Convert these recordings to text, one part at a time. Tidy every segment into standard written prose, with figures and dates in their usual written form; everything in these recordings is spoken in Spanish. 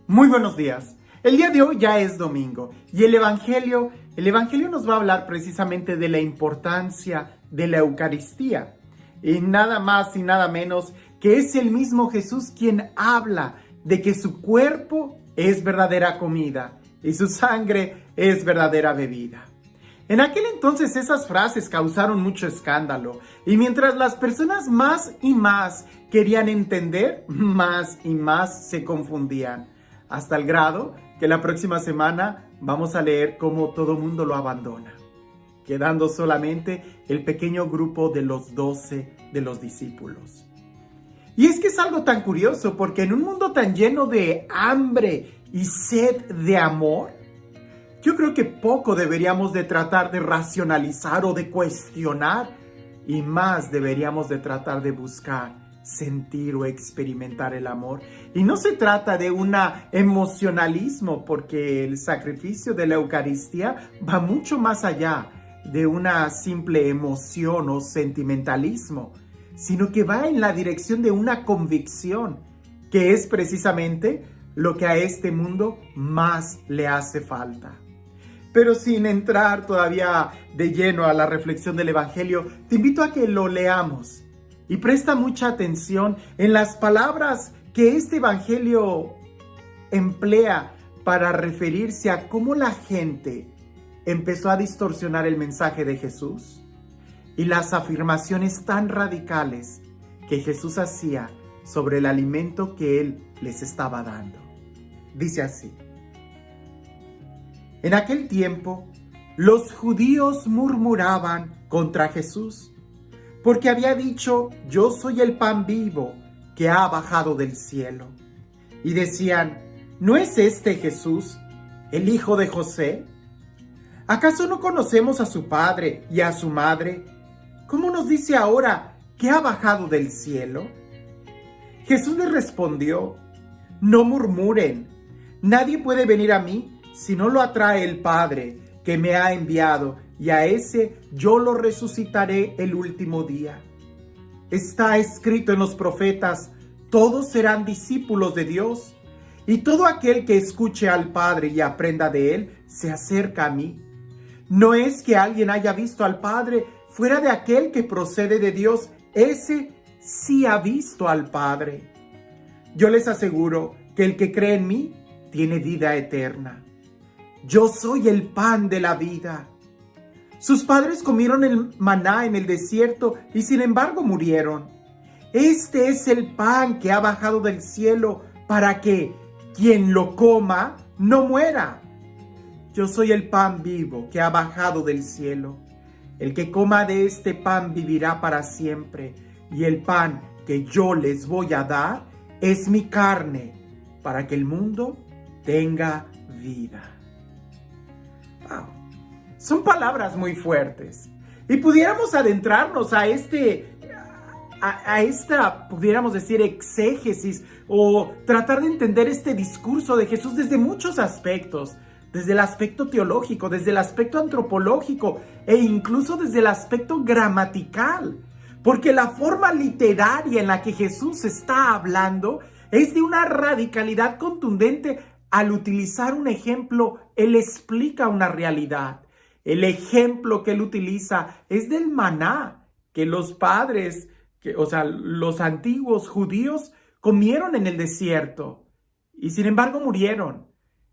Muy buenos días. El día de hoy ya es domingo y el Evangelio nos va a hablar precisamente de la importancia de la Eucaristía. Y nada más y nada menos que es el mismo Jesús quien habla de que su cuerpo es verdadera comida y su sangre es verdadera bebida. En aquel entonces esas frases causaron mucho escándalo y mientras las personas más y más querían entender, más y más se confundían, hasta el grado que la próxima semana vamos a leer cómo todo mundo lo abandona, quedando solamente el pequeño grupo de los 12 de los discípulos. Y es que es algo tan curioso porque en un mundo tan lleno de hambre y sed de amor, yo creo que poco deberíamos de tratar de racionalizar o de cuestionar y más deberíamos de tratar de buscar, sentir o experimentar el amor. Y no se trata de un emocionalismo porque el sacrificio de la Eucaristía va mucho más allá de una simple emoción o sentimentalismo, sino que va en la dirección de una convicción que es precisamente lo que a este mundo más le hace falta. Pero sin entrar todavía de lleno a la reflexión del Evangelio, te invito a que lo leamos y presta mucha atención en las palabras que este Evangelio emplea para referirse a cómo la gente empezó a distorsionar el mensaje de Jesús y las afirmaciones tan radicales que Jesús hacía sobre el alimento que Él les estaba dando. Dice así: en aquel tiempo, los judíos murmuraban contra Jesús, porque había dicho: yo soy el pan vivo que ha bajado del cielo. Y decían: ¿no es este Jesús, el hijo de José? ¿Acaso no conocemos a su padre y a su madre? ¿Cómo nos dice ahora que ha bajado del cielo? Jesús les respondió: no murmuren, nadie puede venir a mí si no lo atrae el Padre que me ha enviado, y a ese yo lo resucitaré el último día. Está escrito en los profetas: todos serán discípulos de Dios, y todo aquel que escuche al Padre y aprenda de él, se acerca a mí. No es que alguien haya visto al Padre fuera de aquel que procede de Dios, ese sí ha visto al Padre. Yo les aseguro que el que cree en mí tiene vida eterna. Yo soy el pan de la vida. Sus padres comieron el maná en el desierto y sin embargo murieron. Este es el pan que ha bajado del cielo para que quien lo coma no muera. Yo soy el pan vivo que ha bajado del cielo. El que coma de este pan vivirá para siempre, y el pan que yo les voy a dar es mi carne, para que el mundo tenga vida. Wow. Son palabras muy fuertes. Y pudiéramos adentrarnos a esta, pudiéramos decir, exégesis o tratar de entender este discurso de Jesús desde muchos aspectos. Desde el aspecto teológico, desde el aspecto antropológico e incluso desde el aspecto gramatical. Porque la forma literaria en la que Jesús está hablando es de una radicalidad contundente. Al utilizar un ejemplo, Él explica una realidad. El ejemplo que Él utiliza es del maná, que los padres, los antiguos judíos comieron en el desierto y sin embargo murieron.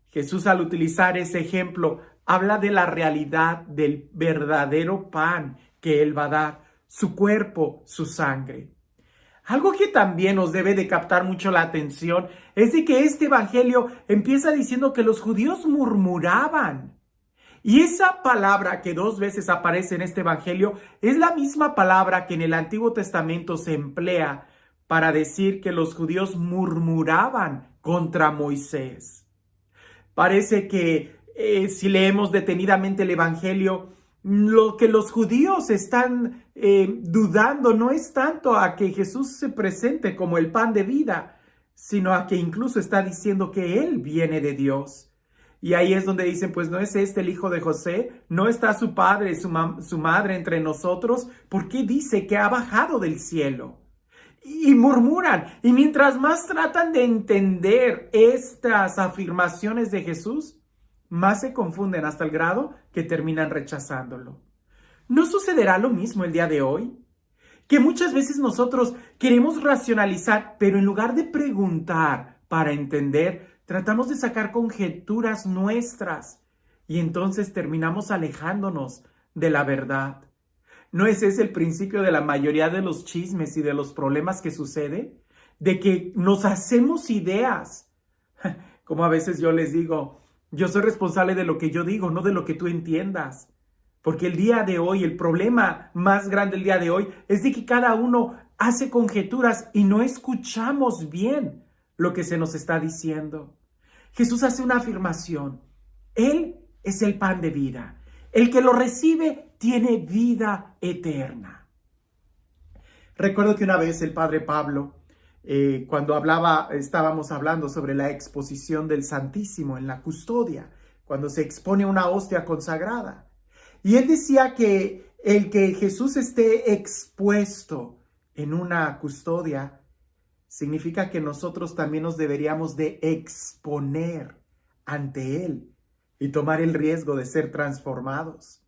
Jesús, al utilizar ese ejemplo, habla de la realidad del verdadero pan que Él va a dar, su cuerpo, su sangre. Algo que también nos debe de captar mucho la atención es de que este evangelio empieza diciendo que los judíos murmuraban. Y esa palabra que 2 veces aparece en este evangelio es la misma palabra que en el Antiguo Testamento se emplea para decir que los judíos murmuraban contra Moisés. Parece que si leemos detenidamente el evangelio, lo que los judíos están dudando no es tanto a que Jesús se presente como el pan de vida, sino a que incluso está diciendo que Él viene de Dios. Y ahí es donde dicen: pues no es este el hijo de José, no está su padre y su madre entre nosotros, ¿por qué dice que ha bajado del cielo? y murmuran. Y mientras más tratan de entender estas afirmaciones de Jesús, más se confunden hasta el grado que terminan rechazándolo. ¿No sucederá lo mismo el día de hoy? Que muchas veces nosotros queremos racionalizar, pero en lugar de preguntar para entender, tratamos de sacar conjeturas nuestras y entonces terminamos alejándonos de la verdad. ¿No es ese el principio de la mayoría de los chismes y de los problemas que sucede? De que nos hacemos ideas. Como a veces yo les digo, yo soy responsable de lo que yo digo, no de lo que tú entiendas. Porque el día de hoy, el problema más grande del día de hoy es de que cada uno hace conjeturas y no escuchamos bien lo que se nos está diciendo. Jesús hace una afirmación. Él es el pan de vida. El que lo recibe tiene vida eterna. Recuerdo que una vez el padre Pablo, cuando estábamos hablando sobre la exposición del Santísimo en la custodia, cuando se expone una hostia consagrada. Y él decía que el que Jesús esté expuesto en una custodia significa que nosotros también nos deberíamos de exponer ante él y tomar el riesgo de ser transformados.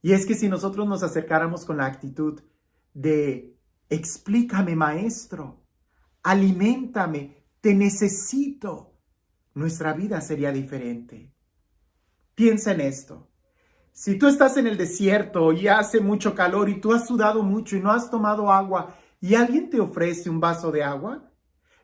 Y es que si nosotros nos acercáramos con la actitud de explícame, maestro, aliméntame, te necesito, nuestra vida sería diferente. Piensa en esto. Si tú estás en el desierto y hace mucho calor y tú has sudado mucho y no has tomado agua y alguien te ofrece un vaso de agua,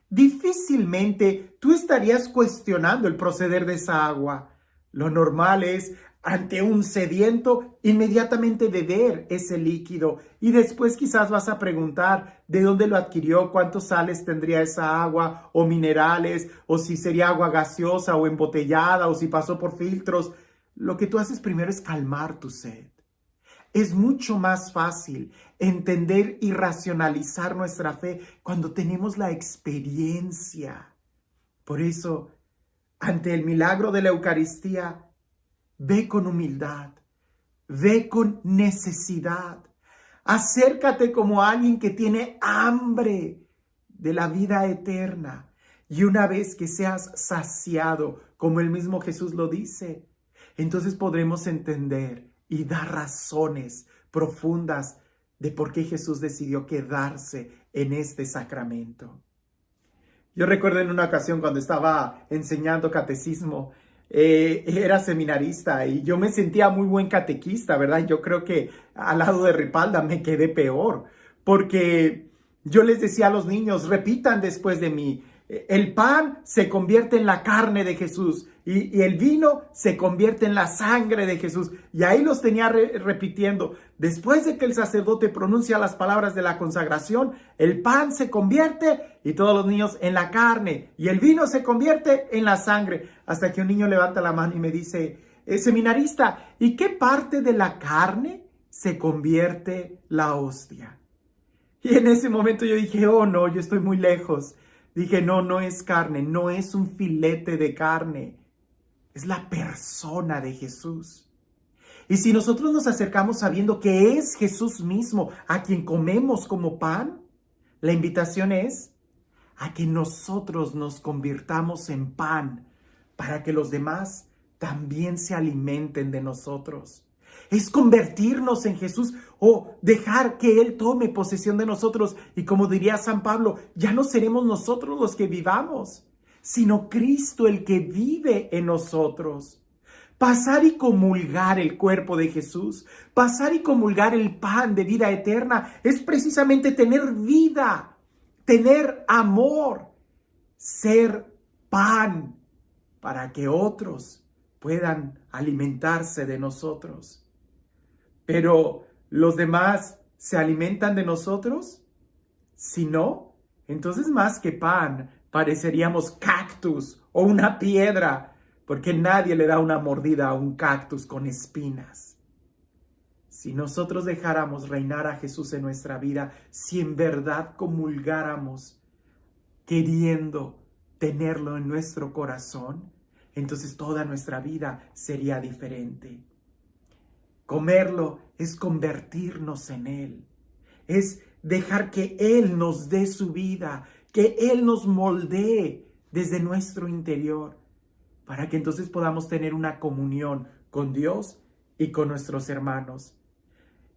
difícilmente tú estarías cuestionando el proceder de esa agua. Lo normal es, ante un sediento, inmediatamente beber ese líquido y después quizás vas a preguntar de dónde lo adquirió, cuántos sales tendría esa agua o minerales, o si sería agua gaseosa o embotellada o si pasó por filtros. Lo que tú haces primero es calmar tu sed. Es mucho más fácil entender y racionalizar nuestra fe cuando tenemos la experiencia. Por eso, ante el milagro de la Eucaristía, ve con humildad, ve con necesidad. Acércate como alguien que tiene hambre de la vida eterna. Y una vez que seas saciado, como el mismo Jesús lo dice, entonces podremos entender y dar razones profundas de por qué Jesús decidió quedarse en este sacramento. Yo recuerdo en una ocasión cuando estaba enseñando catecismo, era seminarista y yo me sentía muy buen catequista, ¿verdad? Yo creo que al lado de Ripalda me quedé peor, porque yo les decía a los niños, repitan después de mí, el pan se convierte en la carne de Jesús y el vino se convierte en la sangre de Jesús. Y ahí los tenía repitiendo. Después de que el sacerdote pronuncia las palabras de la consagración, el pan se convierte, y todos los niños, en la carne, y el vino se convierte en la sangre. Hasta que un niño levanta la mano y me dice, seminarista, ¿y qué parte de la carne se convierte la hostia? Y en ese momento yo dije, oh no, yo estoy muy lejos. Dije, no es carne, no es un filete de carne, es la persona de Jesús. Y si nosotros nos acercamos sabiendo que es Jesús mismo a quien comemos como pan, la invitación es a que nosotros nos convirtamos en pan para que los demás también se alimenten de nosotros. Es convertirnos en Jesús o dejar que Él tome posesión de nosotros. Y como diría San Pablo, ya no seremos nosotros los que vivamos, sino Cristo el que vive en nosotros. Pasar y comulgar el cuerpo de Jesús, pasar y comulgar el pan de vida eterna, es precisamente tener vida, tener amor, ser pan para que otros puedan alimentarse de nosotros. Pero ¿los demás se alimentan de nosotros? Si no, entonces más que pan, pareceríamos cactus o una piedra, porque nadie le da una mordida a un cactus con espinas. Si nosotros dejáramos reinar a Jesús en nuestra vida, si en verdad comulgáramos queriendo tenerlo en nuestro corazón, entonces toda nuestra vida sería diferente. Comerlo es convertirnos en Él, es dejar que Él nos dé su vida, que Él nos moldee desde nuestro interior, para que entonces podamos tener una comunión con Dios y con nuestros hermanos.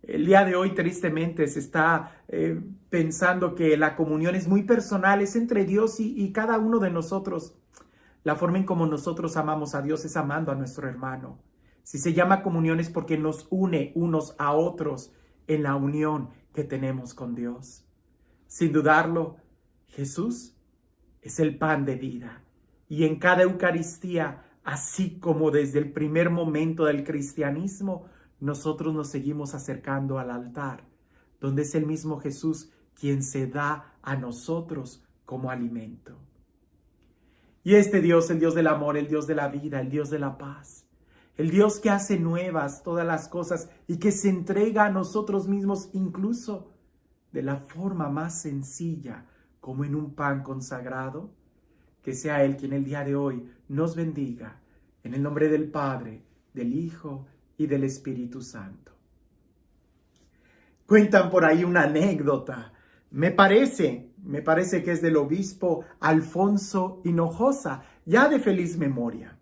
El día de hoy, tristemente, se está pensando que la comunión es muy personal, es entre Dios y cada uno de nosotros. La forma en como nosotros amamos a Dios es amando a nuestro hermano. Si se llama comunión es porque nos une unos a otros en la unión que tenemos con Dios. Sin dudarlo, Jesús es el pan de vida. Y en cada Eucaristía, así como desde el primer momento del cristianismo, nosotros nos seguimos acercando al altar, donde es el mismo Jesús quien se da a nosotros como alimento. Y este Dios, el Dios del amor, el Dios de la vida, el Dios de la paz, el Dios que hace nuevas todas las cosas y que se entrega a nosotros mismos incluso de la forma más sencilla, como en un pan consagrado, que sea Él quien el día de hoy nos bendiga, en el nombre del Padre, del Hijo y del Espíritu Santo. Cuentan por ahí una anécdota, me parece que es del obispo Alfonso Hinojosa, ya de feliz memoria.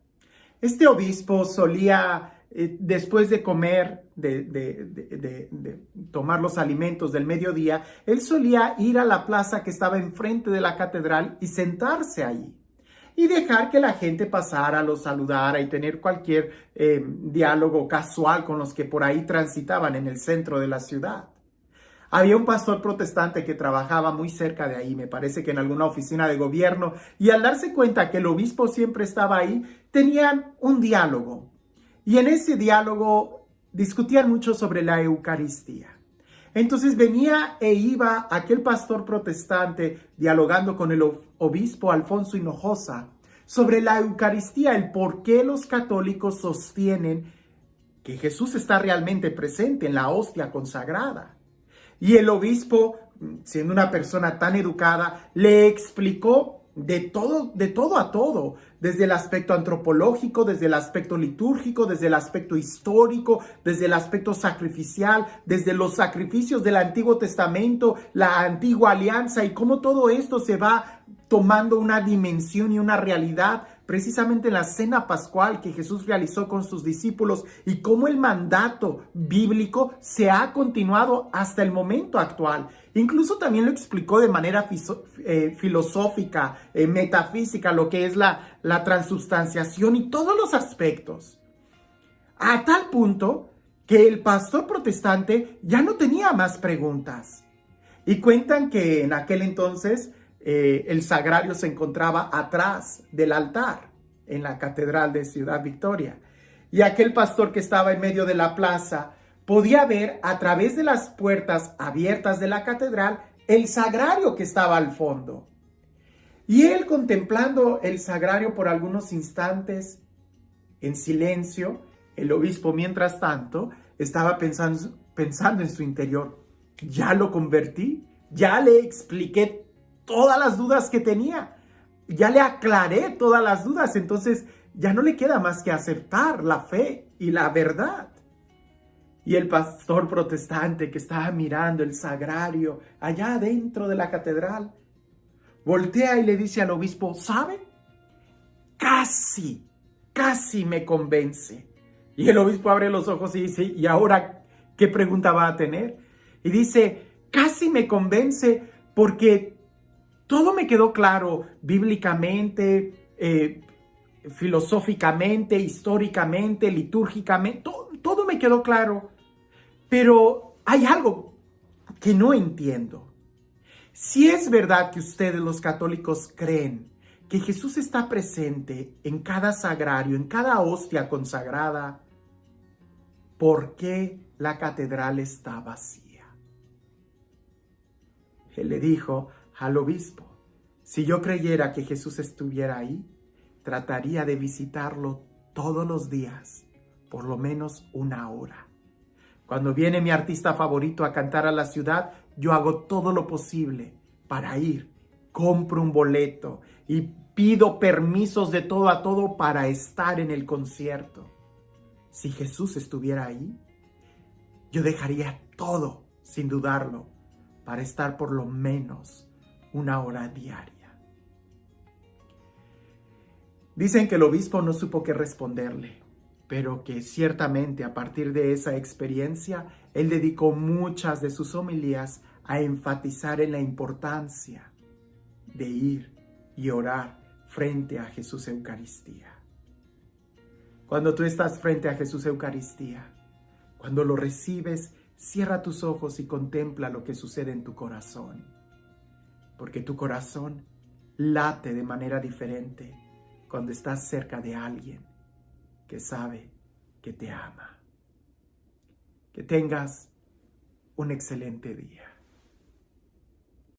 Este obispo solía, después de comer, de tomar los alimentos del mediodía, él solía ir a la plaza que estaba enfrente de la catedral y sentarse allí. Y dejar que la gente pasara, lo saludara y tener cualquier diálogo casual con los que por ahí transitaban en el centro de la ciudad. Había un pastor protestante que trabajaba muy cerca de ahí, me parece que en alguna oficina de gobierno, y al darse cuenta que el obispo siempre estaba ahí, tenían un diálogo. Y en ese diálogo discutían mucho sobre la Eucaristía. Entonces venía e iba aquel pastor protestante dialogando con el obispo Alfonso Hinojosa sobre la Eucaristía, el por qué los católicos sostienen que Jesús está realmente presente en la hostia consagrada. Y el obispo, siendo una persona tan educada, le explicó de todo a todo, desde el aspecto antropológico, desde el aspecto litúrgico, desde el aspecto histórico, desde el aspecto sacrificial, desde los sacrificios del Antiguo Testamento, la antigua alianza y cómo todo esto se va tomando una dimensión y una realidad precisamente en la cena pascual que Jesús realizó con sus discípulos y cómo el mandato bíblico se ha continuado hasta el momento actual. Incluso también lo explicó de manera filosófica, metafísica, lo que es la transubstanciación y todos los aspectos. A tal punto que el pastor protestante ya no tenía más preguntas. Y cuentan que en aquel entonces el sagrario se encontraba atrás del altar en la catedral de Ciudad Victoria. Y aquel pastor que estaba en medio de la plaza podía ver a través de las puertas abiertas de la catedral el sagrario que estaba al fondo. Y él, contemplando el sagrario por algunos instantes en silencio, el obispo mientras tanto estaba pensando en su interior: ya lo convertí, ya le expliqué todas las dudas que tenía, ya le aclaré todas las dudas, entonces ya no le queda más que aceptar la fe y la verdad. Y el pastor protestante que estaba mirando el sagrario allá adentro de la catedral, voltea y le dice al obispo: ¿sabe? Casi me convence. Y el obispo abre los ojos y dice: ¿y ahora qué pregunta va a tener? Y dice: casi me convence porque todo me quedó claro bíblicamente, filosóficamente, históricamente, litúrgicamente, todo me quedó claro. Pero hay algo que no entiendo. Si es verdad que ustedes los católicos creen que Jesús está presente en cada sagrario, en cada hostia consagrada, ¿por qué la catedral está vacía? Él le dijo al obispo: si yo creyera que Jesús estuviera ahí, trataría de visitarlo todos los días, por lo menos 1 hora. Cuando viene mi artista favorito a cantar a la ciudad, yo hago todo lo posible para ir. Compro un boleto y pido permisos de todo a todo para estar en el concierto. Si Jesús estuviera ahí, yo dejaría todo, sin dudarlo, para estar por lo menos 1 hora diaria. Dicen que el obispo no supo qué responderle, pero que ciertamente a partir de esa experiencia, él dedicó muchas de sus homilías a enfatizar en la importancia de ir y orar frente a Jesús Eucaristía. Cuando tú estás frente a Jesús Eucaristía, cuando lo recibes, cierra tus ojos y contempla lo que sucede en tu corazón, porque tu corazón late de manera diferente cuando estás cerca de alguien que sabe que te ama. Que tengas un excelente día.